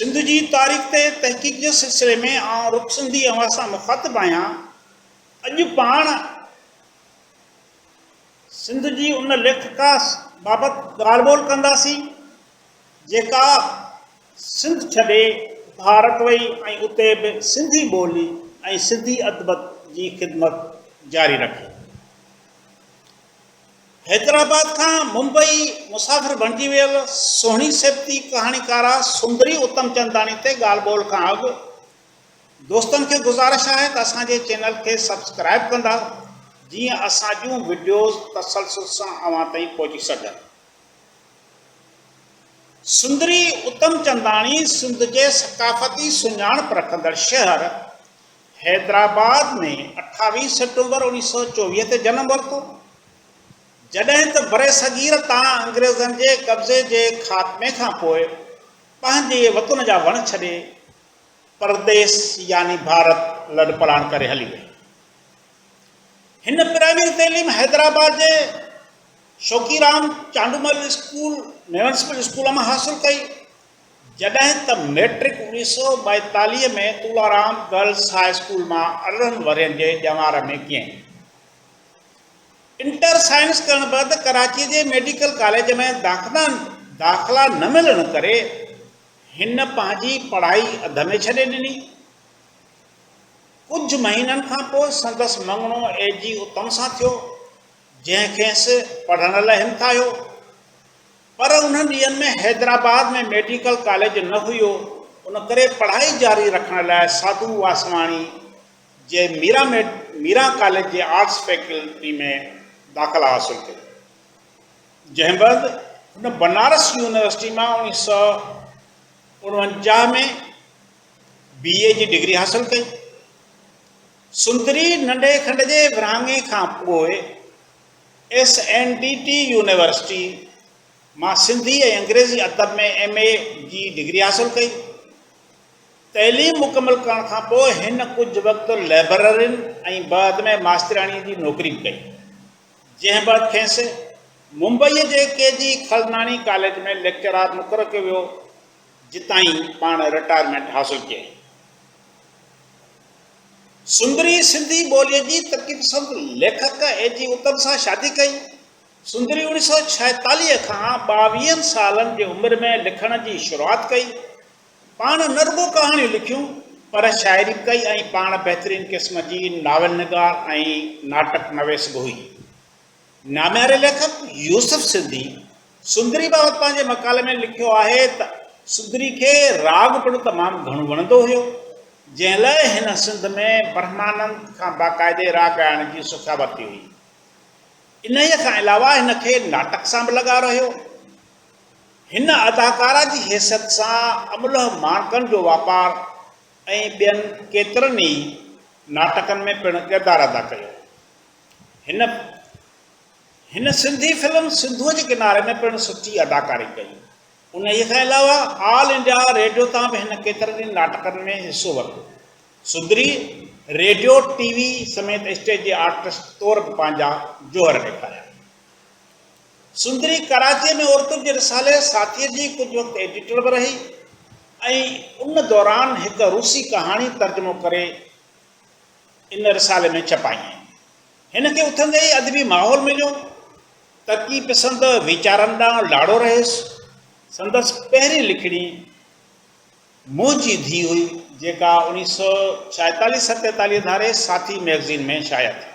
सिंध की तारीख़ ते तहक़ीक़ के सिलसिले में रुख सिंधी अवां मुखातिब आहियां। अॼु पाण सिंध जी उन लेखका बाबति ॻाल्हि ॿोल कंदासीं जेका सिंध छॾे भारत वई ऐं उते बि सिंधी ॿोली ऐं सिंधी अदब जी ख़िदमत जारी रखी। हैदराबाद खां मुंबई मुसाफ़िर बणिजी वियल सोहिणी सेबती कहाणीकारा सुंदरी उतमचंदानी ते ॻाल्हि ॿोल खां अॻु दोस्तनि खे गुज़ारिश आहे त असांजे चैनल खे सब्सक्राइब कंदा जीअं असां जूं वीडियोज़ तसलसल सां अवां ताईं पहुची सघनि। सुंदरी उतमचंदानी सिंध जे सकाफ़ती सुञाणप रखंदड़ शहर हैदराबाद में 28 सितंबर 1924 ते जनम वरितो। जॾहिं त बरे सगीर तां अंग्रेज़नि जे कब्ज़े जे ख़ात्मे खां पोइ पंहिंजे वतन जा वण छॾे परदेस यानी भारत लॾ पलाण करे हली वई। हिन प्राइमरी तइलीम हैदराबाद जे शोकीराम चांडूमल स्कूल नेवंसफील्ड स्कूल में हासिल कई। जॾहिं त मैट्रिक 1942 में तूलाराम गर्ल्स हाई स्कूल में 18 वरियनि जे ॼमार में कयईं। इंटर साइंस करण बैदि कराची के मेडिकल कॉलेज में दाख़िला न मिलण करे हिन पंहिंजी पढ़ाई अध में छॾे ॾिनी। कुछ महीननि खां पोइ संदसि मङणो एजी उतम सां थियो जंहिं खेसि पढ़ण लाइ हिमथायो, पर उन्हनि ॾींहंनि में हैदराबाद में मेडिकल कॉलेज न हुयो। उन करे पढ़ाई जारी रखण लाइ साधू वासवाणी जे मीरा कॉलेज जे आर्ट्स फैकल्टी में दाख़िला हासिल कयो। जंहिं बैदि हुन बनारस यूनिवर्सिटी में 1949 में BA जी डिग्री हासिल कई। सुंदरी नंढे खंड जे विरहाङे खां पोइ SNDT यूनिवर्सिटी मां सिंधी ऐं अंग्रेज़ी अदब में MA जी डिग्री हासिल कई। तइलीम मुकमल करण खां पोइ हिन कुझु वक़्तु लाइब्रेरियन ऐं बाद में मास्तराणी जी नौकरी कई। जंहिं बैदि खेसि मुंबई जे KG खलनानी कॉलेज में लेक्चरार मुक़ररु कयो वियो, जितां पाण रिटायरमेंट हासिल कयईं। सुंदरी सिंधी ॿोलीअ जी तरक़ीपसंद लेखक एजी उतम सां शादी कई। सुंदरी 1946 खां 22 सालनि जी उमिरि में लिखण जी शुरूआत कई। पाण न रुगो कहाणियूं लिखियूं पर शाइरी कई ऐं पाण बहितरीन क़िस्म जी नावल निगार ऐं नाटक नवेस बि हुई। नाम्यारे लेखक यूसुफ सिंधी सुंदरी बाबति पंहिंजे मकाले में लिखियो आहे त सुंदरी खे राग पिणु तमामु घणो वणंदो हुयो, जंहिं लाइ हिन सिंध में ब्रह्मानंद खां बाक़ाइदे राग ॻाइण जी सिख्या वरिती हुई। इन्हीअ खां अलावा हिन खे नाटक सां बि लॻाव रहियो। हिन अदाकारा जी हैसियत सां अमलह माणकनि जो वापारु ऐं ॿियनि केतिरनि ई नाटकनि में पिणु किरदार अदा कयो। हिन सिंधी फिल्म सिंधूअ जे किनारे में पिणु सुठी अदाकारी कई। उन खां अलावा ऑल इंडिया रेडियो तां बि हिन केतिरनि ई नाटकनि में हिसो वरितो। सुंदरी रेडियो TV समेत स्टेज जे आर्टिस्ट तौर बि पंहिंजा जोहर ॾेखारिया। सुंदरी कराची में औरतुनि जे रिसाले साथीअ जी कुझु वक़्तु एडिटर बि रही ऐं उन दौरान हिकु रूसी कहाणी तर्जुमो करे इन रिसाले में छपाई। हिन खे उथंदे ई अदबी माहौल मिलियो। तरक़ी पसंद वीचारनि ॾांहुं लाड़ो रहियसि। संदसि पहिरीं लिखणी मुंहिंजी धीउ हुई, जेका 1946-47 धारे साथी मैगज़ीन में शाया थी।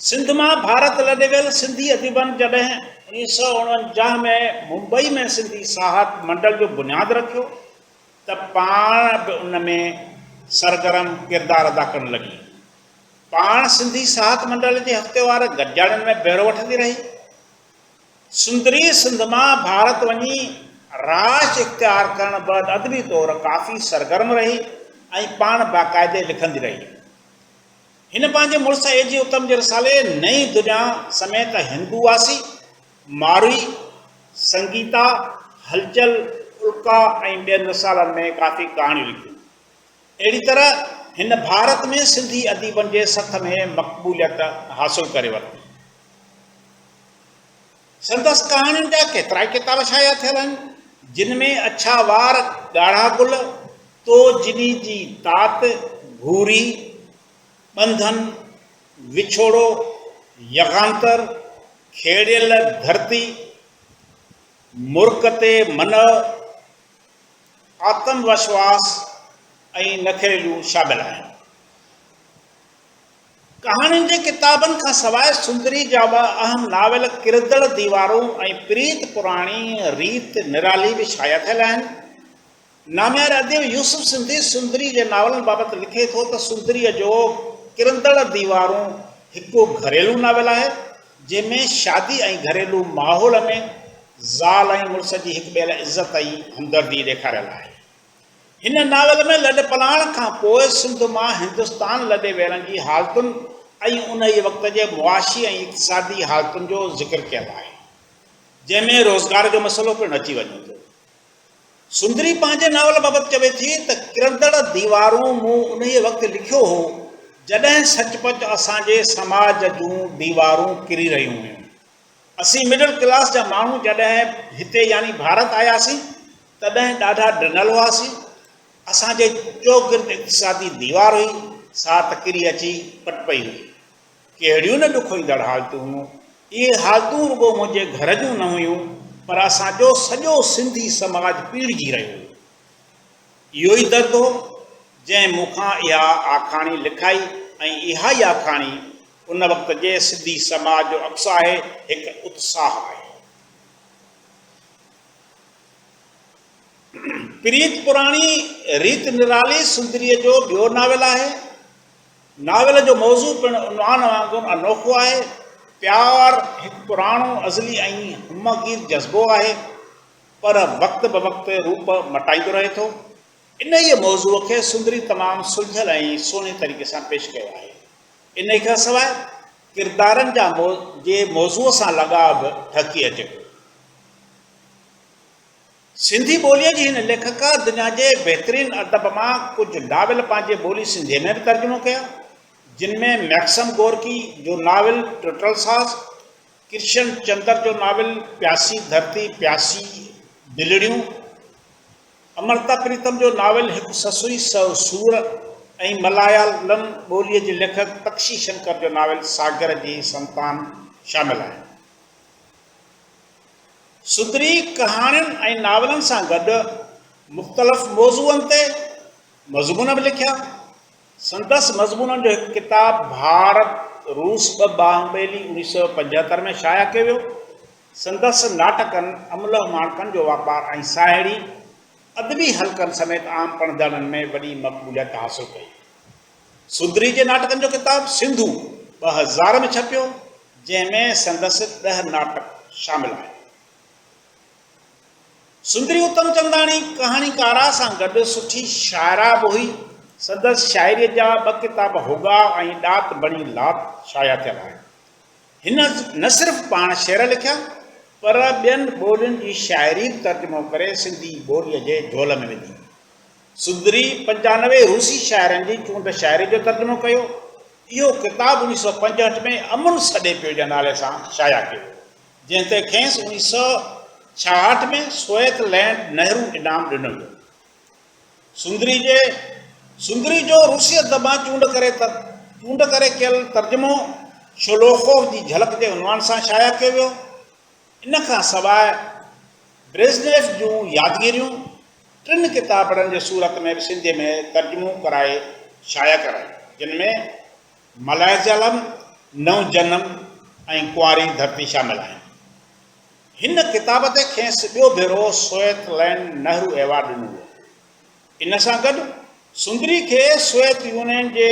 सिंध मां भारत लॾे वियल सिंधी अदीबनि जॾहिं 1949 में मुंबई में सिंधी साहत मंडल जो बुनियादु रखियो त पाण बि उन में सरगर्म किरदार अदा करणु लॻी। पाण सिंधी साहत मंडल जे हफ़्तेवार गॾिजाणियुनि में बहिरो वठंदी रही। सुंदरी सिंध मां भारत वञी राज इख्तियार करण बैदि अदबी तौर काफ़ी सरगर्म रही ऐं पाण बाक़ाइदे लिखंदी रही। हिन पंहिंजे मुड़ुस एजी उतम जे रिसाले नई दुनिया समेत हिंदूवासी, मारुई, संगीता, हलचल, उल्का ऐं ॿियनि रिसालनि में काफ़ी कहाणियूं लिखियूं। अहिड़ी तरह हिन भारत में सिंधी अदीबनि जे सथ में मक़बूलियत हासिल करे वरिती। संदसि कहाणियुनि जा केतिरा ई किताब शाया थियल आहिनि, जिनमें अच्छा वार ॻाढ़ा गुल तो जिनी जी तात भूरी बंधन विछोड़ो यगांतर खेड़ियल धरती मुर्कते मन आत्मविश्वास ऐं नखरेलियूं शामिल आहिनि। कहाणियुनि जे किताबनि खां सवाइ सुंदरी जा ॿ अहम नावल किरदड़ दीवारूं ऐं प्रीत पुराणी रीत निराली बि शाया थियल आहिनि। नाम्यार अदीब यूसुफ सिंधी सुंदरी जे नावलनि बाबति लिखे थो त सुंदरीअ जो किरदड़ दीवारूं हिकु घरेलू नावल आहे जंहिंमें शादी ऐं घरेलू माहौल में ज़ाल ऐं मुड़ुस जी हिक ॿिए लाइ इज़त ऐं हमदर्दी ॾेखारियल आहे। हिन नावल में लॾ पलाण खां पोइ सिंध मां हिंदुस्तान लॾे वञण जी हालतुनि ऐं उन ई वक़्त जे मुआशी ऐं इक़्तिसादी हालतुनि जो ज़िक्र कयल आहे जंहिंमें रोज़गार जो मसइलो पिणु अची वञे थो। सुंदरी पंहिंजे नावल बाबति चवे थी त किरंदड़ दीवारूं मूं उन ई वक़्तु लिखियो हो जॾहिं सचपच असांजे समाज जूं दीवारूं किरी रहियूं हुयूं। असीं मिडिल क्लास जा माण्हू जॾहिं हिते यानी भारत आयासीं तॾहिं ॾाढा ॾिनल हुआसीं। असांजे चौगिर्द इक़्तिसादी दीवार हुई सा त किरी अची पट पई हुई। कहिड़ियूं न ॾुखो ईंदड़ हालतूं हुयूं। इहे हालतूं रुॻो मुंहिंजे घर जूं न हुयूं पर असांजो सॼो सिंधी समाज पीड़िजी रहियो हो। इहो ई दर्द हो जंहिं मूंखां इहा आखाणी लिखाई ऐं इहा ई आखाणी उन वक़्त जे सिंधी समाज जो अक्स आहे, हिकु उत्साह आहे। प्रीत पुराणी रीत निराली सुंदरीअ जो ॿियो नावल आहे। नावल जो मौज़ू पिणु उनवान वांगुरु अनोखो आहे। प्यार हिकु पुराणो अज़ली ऐं हमगीर जज़्बो आहे पर वक़्त ब वक़्तु रूप मटाईंदो रहे थो। इन ई मौज़ूअ खे सुंदरी तमामु सुलझल ऐं सुहिणे तरीक़े सां पेश कयो आहे। इन खां सवाइ किरदारनि जे मौज़ूअ सां लॻाव बि ठकी अचे थो। सिंधी ॿोलीअ जी हिन लेखका दुनिया जे बहितरीन अदब मां कुझु नावल पंहिंजे ॿोली सिंधीअ में बि तर्जुमो कया जिनमें मैक्सम गोरकी जो नावल टुटल साज़, कृष्ण चंद्र जो नावल प्यासी धरती प्यासी दिलड़ियूं, अमृता प्रीतम जो नावल हिकु ससुई सूर ऐं मलयालम ॿोलीअ जे लेखक तक्षी शंकर जो नावल सागर जी संतान शामिल आहिनि। सुंदरी कहाणियुनि ऐं नावलनि सां गॾु मुख़्तलिफ़ मौज़ूअनि ते मज़मून बि लिखिया। संदसि मज़मूननि जो हिकु किताबु भारत रूस ॿ बांबेली 1975 में शाया कयो वियो। संदसि नाटकनि अमल माणकनि जो वापारु ऐं साहेड़ी अदबी हलकनि समेत आम पढ़ंदड़नि में वॾी मक़बूलियत हासिल कई। सुंदरी जे नाटकनि जो किताबु सिंधु 2000 में छपियो जंहिंमें संदसि 10 नाटक शामिल आहिनि। सुंदरी उत्तम चंदाणी कहाणीकारा सां गॾु सुठी शाइरा बि हुई। संदसि शाइरीअ जा 2 किताब होगा ऐं ॾात बणी लात शाया थियल आहिनि। हिन न सिर्फ़ु पाण शेर लिखिया पर ॿियनि ॿोलियुनि जी शाइरी तर्जुमो करे सिंधी ॿोलीअ जे झोल में विधी। सुंदरी 95 रूसी शाइरनि जी चूंड शाइरी जो तर्जुमो कयो। इहो किताबु 1965 में अमुन सॾे पियो जे नाले सां शाया कयो जंहिं ते खेसि 1966 में सोवियत लैंड नेहरू इनाम ॾिनो वियो। सुंदरी जो रूसी अदब मां चूंड करे कयल तर्जुमो शोलोखोव जी झलक जे उनवान सां शाया कयो वियो। इन खां सवाइ ब्रेज़नेव जूं यादगिरियूं 3 किताबनि जे सूरत में बि सिंधीअ में तर्जुमो कराए शाया कराई जिनमें मलयालम नव जनम ऐं कुंवारी धरती शामिल आहिनि। हिन किताब ते खेसि ॿियो भेरो सोवियत लैंड नेहरू एवॉर्ड ॾिनो वियो। इन सां गॾु सुंदरी खे सोवियत यूनियन जे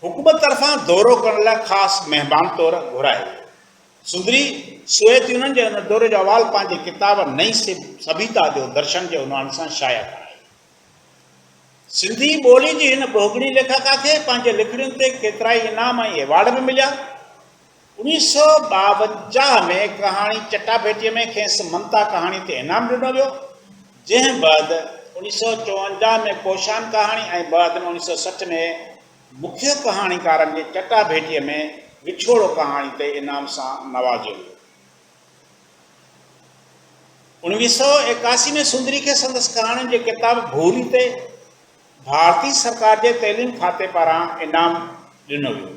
हुकूमत तरफ़ां दौरो करण लाइ ख़ासि महिमान तौरु घुरायो। सुंदरी सोवियत यूनियन जे हुन दौरे जो अहवालु पंहिंजे किताब नई सभीता जो दर्शन जे उनवान सां शाया कराई। सिंधी ॿोली जी हिन भोगणी लेखका खे पंहिंजे लिखड़ियुनि ते केतिरा ई इनाम ऐं एवॉर्ड बि मिलिया। 1952 में कहाणी चटाभेटीअ में खेसि ममता कहाणी ते इनाम ॾिनो वियो जंहिं बैदि 1954 में पोशान कहाणी ऐं बैदि में 1960 में मुख्य कहाणीकारनि जे चटाभेटीअ में विछोड़ो कहाणी ते इनाम सां नवाज़ियो वियो। 1981 में सुंदरी के संदसि कहाणियुनि जी किताब भूरी ते भारतीय सरकार के तैलीम खाते पारां इनाम ॾिनो वियो।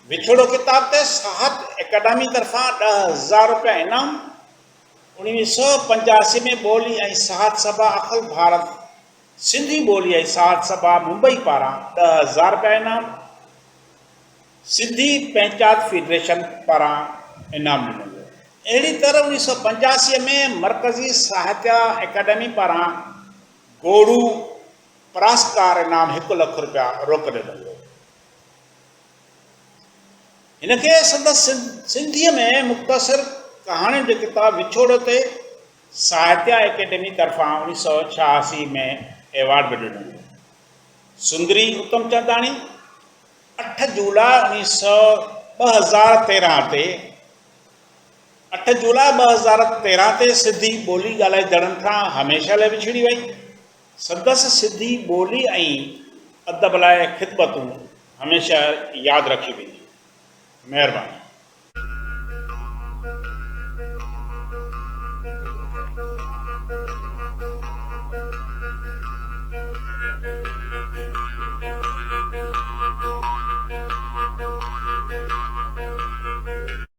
विछोड़ो किताब ते साहित्य अकादमी तरफां 10,000 रुपया इनाम। 1985 में ॿोली ऐं साहित्य सभा अखिल भारत सिंधी ॿोली ऐं साहित्य सभा मुंबई पारां 10,000 रुपया इनाम। सिंधी पंचायत फेडरेशन पारां इनाम ॾिनो वियो। अहिड़ी तरह 1985 में मरकज़ी साहित्य अकादमी पारां गोड़ू पुरस्कार इनाम 1 लाख रुपया रोक ॾिनो वियो। हिनखे संदसि सिंधीअ में मुख़्तसिर कहाणियुनि जी किताब विछोड़ो ते साहित्य अकादमी तरफां 1986 में एवॉर्ड बि ॾिनो वियो। सुंदरी उतमचंदाणी 8 जुलाई 2013 ते 8 जुलाई 2013 ते सिंधी ॿोली ॻाल्हाईंदड़नि खां हमेशह लाइ विछड़ी वई। संदसि सिंधी ॿोली ऐं अदब लाइ ख़िदमतूं हमेशह यादि रखी वेंदियूं। महिरबानी।